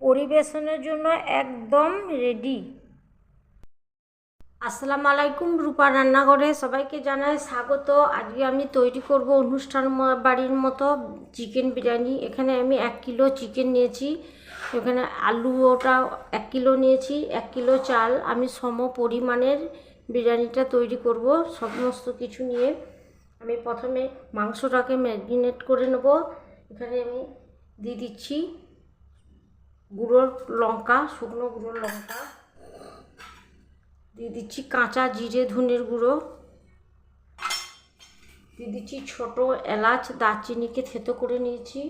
পরিবেশনের জন্য একদম রেডি। আসসালামু আলাইকুম, রূপা রান্নাঘরে সবাইকে জানাই স্বাগত। আজকে আমি তৈরি করব অনুষ্ঠান বাড়ির মতো চিকেন বিরিয়ানি। এখানে আমি 1 কিলো চিকেন নিয়েছি, এখানে আলু ওটা 1 কিলো নিয়েছি, 1 কিলো চাল। আমি সম পরিমাণের বিরিয়ানিটা তৈরি করব। সমস্ত কিছু নিয়ে আমি প্রথমে মাংসটাকে ম্যারিনেট করে নেব। এখানে আমি দিয়ে দিচ্ছি গুঁড়ো লঙ্কা, শুকনো গুঁড়ো লঙ্কা দিয়ে দিচ্ছি, কাঁচা জিরে ধনের গুঁড়ো দিয়ে দিচ্ছি, ছোটো এলাচ দারচিনিকে থেতো করে নিয়েছি,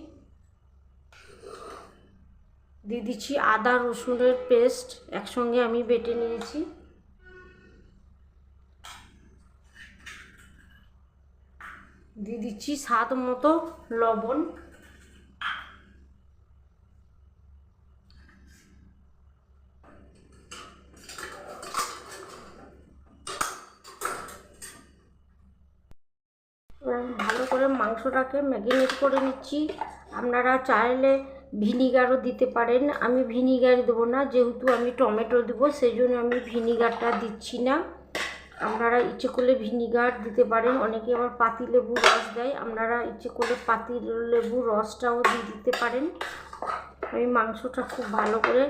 দিয়ে দিচ্ছি আদা রসুনের পেস্ট একসঙ্গে আমি বেটে নিয়েছি, দিয়ে দিচ্ছি স্বাদ মতো লবণ, ভালো করে মাংসটাকে ম্যারিনেট করে নিচ্ছি। আপনারা চাইলে ভিনিগারও দিতে পারেন, আমি ভিনিগার দেবো না, যেহেতু আমি টমেটো দেবো সেই জন্য আমি ভিনিগারটা দিচ্ছি না। আপনারা ইচ্ছে করলে ভিনিগার দিতে পারেন, অনেকে আবার পাতিলেবুর রস দেয়, আপনারা ইচ্ছে করলে পাতিলেবুর রসটাও দিয়ে দিতে পারেন। আমি মাংসটা খুব ভালো করে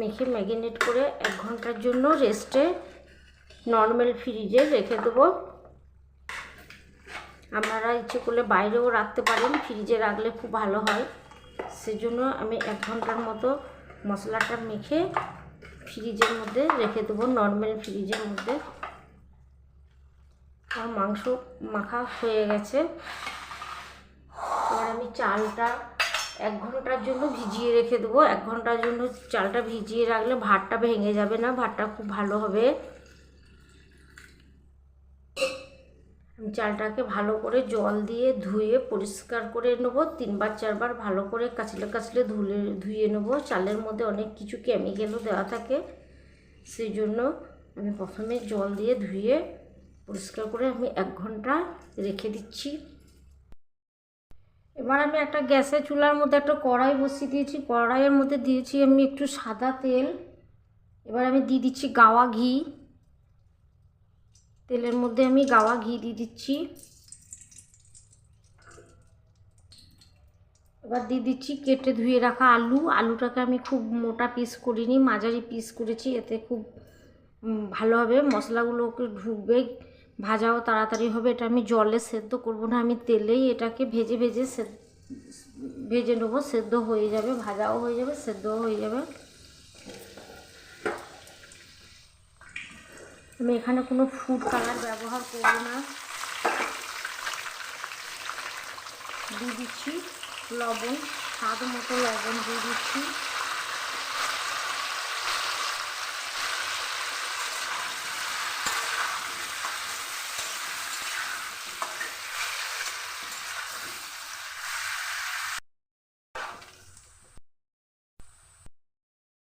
মেখে ম্যারিনেট করে 1 ঘন্টার জন্য রেস্টে নর্মাল ফ্রিজে রেখে দেবো। আপনারা ইচ্ছে করলে বাইরেও রাখতে পারেন, ফ্রিজে রাখলে খুব ভালো হয়। সেজন্য আমি 1 ঘন্টার মতো মশলাটা মেখে ফ্রিজের মধ্যে রেখে দেবো, নর্মাল ফ্রিজের মধ্যে। আর মাংস মাখা হয়ে গেছে। এবার আমি চালটা 1 ঘন্টার জন্য ভিজিয়ে রেখে দেবো। 1 ঘন্টার জন্য চালটা ভিজিয়ে রাখলে ভাতটা ভেঙে যাবে না, ভাতটা খুব ভালো হবে। চালটাকে ভালো করে জল দিয়ে ধুয়ে পরিষ্কার করে নেব, 3বার 4বার ভালো করে কাচলে ধুয়ে নেব। চালের মধ্যে অনেক কিছু কেমিক্যালও দেওয়া থাকে, সেই জন্য আমি প্রথমে জল দিয়ে ধুয়ে পরিষ্কার করে আমি 1 ঘন্টা রেখে দিচ্ছি। এবার আমি একটা গ্যাসের চুলার মধ্যে একটা কড়াই বসিয়ে দিয়েছি, কড়াইয়ের মধ্যে দিয়েছি আমি একটু সাদা তেল। এবার আমি দিয়ে দিচ্ছি গাওয়া ঘি, তেলের মধ্যে আমি গাওয়া ঘি দিয়ে দিচ্ছি। এবার দিয়ে দিচ্ছি কেটে ধুয়ে রাখা আলুটাকে আমি খুব মোটা পিস করিনি, মাঝারি পিস করেছি, এতে খুব ভালো হবে, মশলাগুলোকে ঢুকবে, ভাজাও তাড়াতাড়ি হবে। এটা আমি জলে সেদ্ধ করব না, আমি তেলেই এটাকে ভেজে নেবো, সেদ্ধ হয়ে যাবে, ভাজাও হয়ে যাবে, সেদ্ধও হয়ে যাবে। আমি এখানে কোনো ফুড কালার ব্যবহার করব না। দিয়ে দিচ্ছি লবণ, স্বাদ মতো লবণ দিয়ে দিচ্ছি।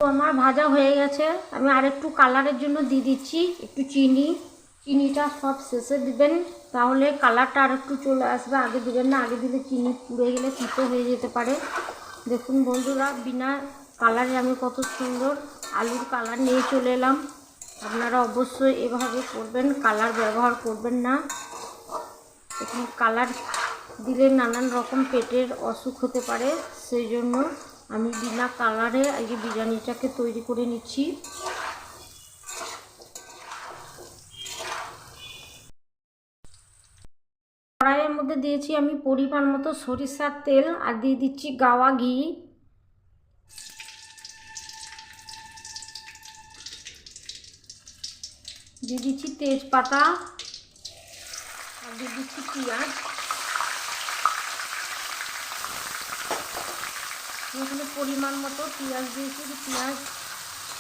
তো আমার ভাজা হয়ে গেছে, আমি আরেকটু কালারের জন্য দিয়ে দিচ্ছি একটু চিনিটা সব শেষে দিবেন, তাহলে কালারটা আর একটু চলে আসবে, আগে দিবেন না, আগে দিলে চিনি পুড়ে গেলে তিতো হয়ে যেতে পারে। দেখুন বন্ধুরা, বিনা কালারে আমি কত সুন্দর আলুর কালার নিয়ে চলে এলাম। আপনারা অবশ্যই এভাবে করবেন, কালার ব্যবহার করবেন না। এখন কালার দিলে নানান রকম পেটের অসুখ হতে পারে, সেই জন্য আমি বিনা কালারে আজকে বিরিয়ানিটাকে তৈরি করে নিচ্ছি। কড়াইয়ের মধ্যে দিয়েছি আমি পরিমাণ মতো সরিষার তেল, আর দিয়ে দিচ্ছি গাওয়া ঘি, দিয়ে দিচ্ছি তেজপাতা, আর দিয়ে দিচ্ছি পেঁয়াজ। এখানে পরিমাণ মতো পেঁয়াজ দিয়েছি, পেঁয়াজ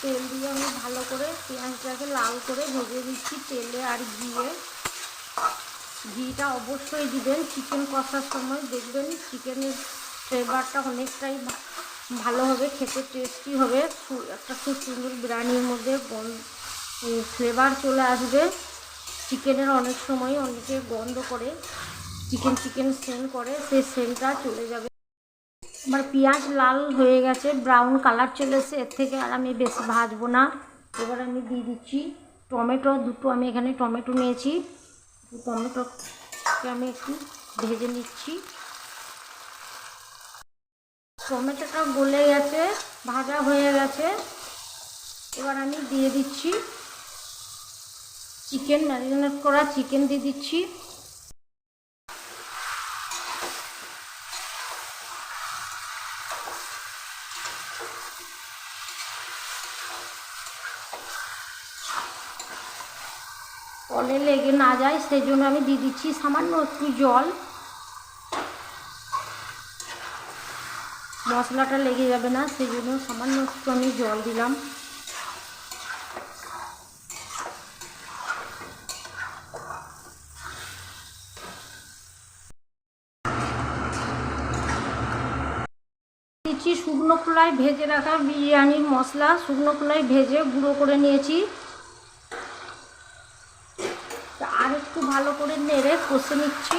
তেল দিয়ে আমি ভালো করে পেঁয়াজটাকে লাল করে ভেজে দিচ্ছি তেলে আর ঘিটা অবশ্যই দিবেন চিকেন কষার সময়, দেখবেন চিকেনের ফ্লেভারটা অনেকটাই ভালো হবে, খেতে টেস্টি হবে, একটা খুব সুন্দর বিরিয়ানির মধ্যে ফ্লেভার চলে আসবে। চিকেনের অনেক সময় অনেকে গন্ধ করে চিকেন সেন্ট করে, সেই সেন্টটা চলে যাবে। আমার পেঁয়াজ লাল হয়ে গেছে, ব্রাউন কালার চলে এসেছে, এর থেকে আর আমি বেশি ভাজবো না। এবার আমি দিয়ে দিচ্ছি টমেটো, দুটো আমি এখানে টমেটো নিয়েছি, টমেটোকে আমি একটু ভেজে নিচ্ছি। টমেটোটা গলে গেছে, ভাজা হয়ে গেছে। এবার আমি দিয়ে দিচ্ছি চিকেন, ম্যারিনেট করা চিকেন দিয়ে দিচ্ছি। তলে লেগে না যায় সেই জন্য আমি দিয়ে দিচ্ছি সামান্য একটু জল, মশলাটা লেগে যাবে না সেই জন্য সামান্য একটু আমি জল দিলাম। দিচ্ছি শুকনো খোলায় ভেজে রাখা বিরিয়ানির মশলা, শুকনো খোলায় ভেজে গুঁড়ো করে নিয়েছি। আর একটু ভালো করে নেড়ে কষে নিচ্ছি।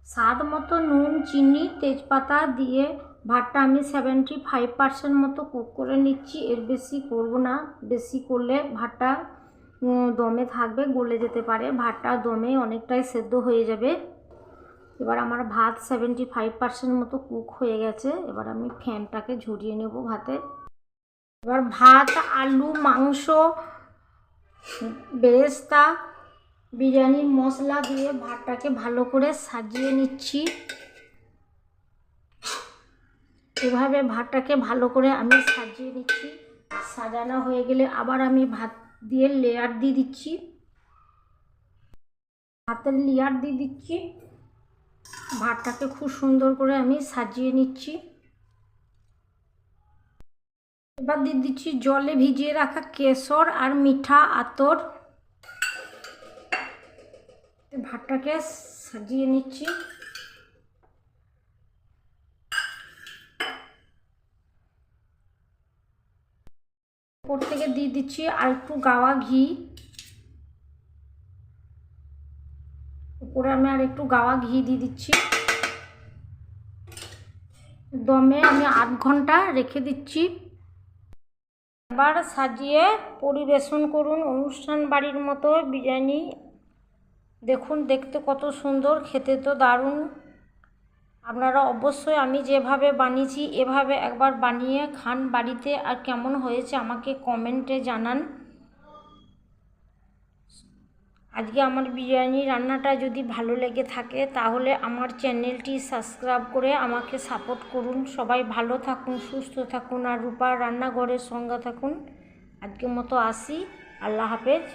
স্বাদ মতো নুন, চিনি, তেজপাতা দিয়ে ভাতটা আমি 75% মতো কুক করে নিচ্ছি। এর বেশি করব না, বেশি করলে ভাতটা দমে থাকবে, গলে যেতে পারে। ভাতটা দমে অনেকটাই সেদ্ধ হয়ে যাবে। এবার আমার ভাত 75% মতো কুক হয়ে গেছে। এবার আমি ফ্যানটাকে ঝরিয়ে নেব ভাতে। এবার ভাত, আলু, মাংস, বেরেস্তা, বিরিয়ানির মশলা দিয়ে ভাতটাকে ভালো করে সাজিয়ে নিচ্ছি। এভাবে ভাতটাকে ভালো করে আমি সাজিয়ে নিচ্ছি। সাজানো হয়ে গেলে আবার আমি ভাত দিয়ে লেয়ার দিয়ে দিচ্ছি, ভাতের লেয়ার দিয়ে দিচ্ছি। ভাতটাকে খুব সুন্দর করে আমি সাজিয়ে নিচ্ছি। এবার দিয়ে দিচ্ছি জলে ভিজিয়ে রাখা কেশর আর মিঠা আতর। ভাতটাকে সাজিয়ে নিচ্ছি। উপর থেকে দিয়ে দিচ্ছি আর একটু গাওয়া ঘি। উপরে আমি আর একটু গাওয়া ঘি দিয়ে দিচ্ছি। দমে আমি 8 ঘন্টা রেখে দিচ্ছি। এবার সাজিয়ে পরিবেশন করুন অনুষ্ঠান বাড়ির মতো বিরিয়ানি। দেখুন দেখতে কত সুন্দর, খেতে তো দারুণ। আপনারা অবশ্যই আমি যেভাবে বানিয়েছি এভাবে একবার বানিয়ে খান বাড়িতে, আর কেমন হয়েছে আমাকে কমেন্টে জানান। আজকে আমার বিরিয়ানি রান্নাটা যদি ভালো লেগে থাকে তাহলে আমার চ্যানেলটি সাবস্ক্রাইব করে আমাকে সাপোর্ট করুন। সবাই ভালো থাকুন, সুস্থ থাকুন, আর রূপার রান্নাঘরের সঙ্গে থাকুন। আজকের মতো আসি, আল্লাহ হাফেজ।